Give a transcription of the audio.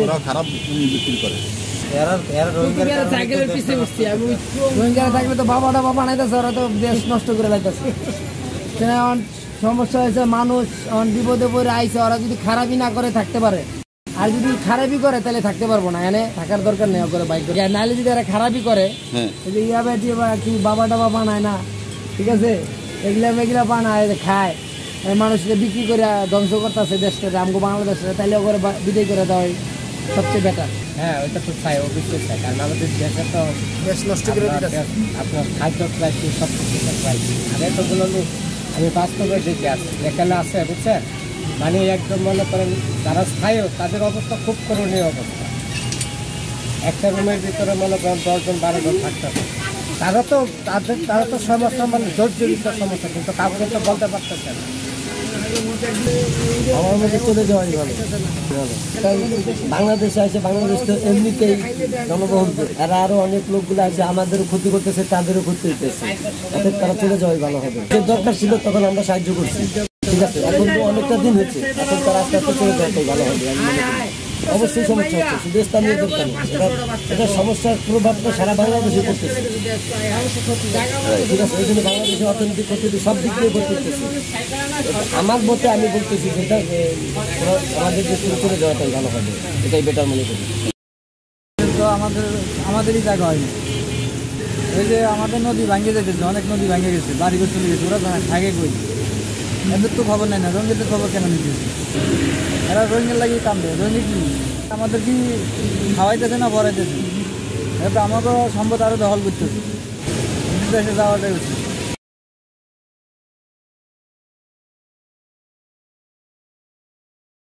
ওরা খারাপ বিক্রি করে। রোহিঙ্গা থাকলে তো বাবাটা বাবা নাইতেছে, ওরা তো দেশ নষ্ট করে লাইতেছে। সমস্যা হয়েছে, মানুষ বিপদে পড়ে আইছে, ওরা যদি খারাপই না করে থাকতে পারে, আর যদি খারাপই করে তাহলে থাকতে পারবো না, এনে থাকার দরকার নেই করে বাইক করে। নাহলে যদি এরা খারাপই করে, ইয়াবে কি বাবা টাবা বানায় না, ঠিক আছে, এগুলা বানায় খায়, মানুষকে বিক্রি করে ধ্বংস করতেছে দেশটা, আমগো বাংলাদেশে, তাইলে করে বিদায় করে দেওয়া সবচেয়ে বেটার। হ্যাঁ, ওইটা তো চাই, অবশ্যই চাই, কারণ আমাদের দেশে তো দেশ নষ্ট করে দিতেছে। আপনার খাদ্য প্রাইসি সব কিছু প্রাইসি, আর এতগুলো লোক আমি বাস্তবে দেখে আসছি, এখানে আছে বুঝছেন, মানে একদম মনে করেন যারা স্থায়ী তাদের অবস্থা খুব করণীয় অবস্থা। একটা রুমের ভিতরে মনে করেন 10 জন 12 জন থাকতেছে, তারা তো সমস্যা, মানে জর্জরিত সমস্যা, কিন্তু কাউকে তো বলতে পারতেছে না। আমার মধ্যে চলে যাওয়াই ভালো। বাংলাদেশে আছে, বাংলাদেশ তো এমনিতেই জনবহুল, এরা আরো অনেক লোকগুলো আছে, আমাদেরও ক্ষতি করতেছে, তাদেরও ক্ষতি হইতেছে, তাদের তারা চলে যাওয়াই ভালো হবে। যে দরকার ছিল তখন আমরা সাহায্য করছি, ঠিক আছে, এখন তো অনেকটা দিন হচ্ছে, এখন তারা আস্তে আস্তে চলে যাওয়াটাই ভালো হবে। অবশ্যই সমস্যা হচ্ছে, শুধু স্থানীয় দরকার নেই, এটা সমস্যার প্রভাবটা সারা বাংলাদেশে পড়তেছে, ঠিক আছে, এই জন্য বাংলাদেশের অর্থনৈতিক ক্ষতি সব দিক দিয়ে করতেছে। আমার মতে আমি বলতেছি যেটা আমাদের দেশ থেকে চলে যাওয়াটাই ভালো হবে, এটাই বেটার মনে করি। তো আমাদেরই জায়গা হয়নি, এই যে আমাদের নদী ভাঙে যেতেছে, অনেক নদী ভাঙে গেছে, বাড়িঘর চলে গেছে, ওরা থাকে কই, এদের তো খবর নেই না, রোহিঙ্গাদের খবর কেন নিতেছে? এরা রোহিঙ্গার লাগিয়ে কামবে, রোহিঙ্গা কি আমাদের কি খাওয়াইতেছে না ভরাইতেছে? এটা তো আমাকেও সম্পদ আরও দখল করতেছে, দেশে যাওয়াটাই উচিত।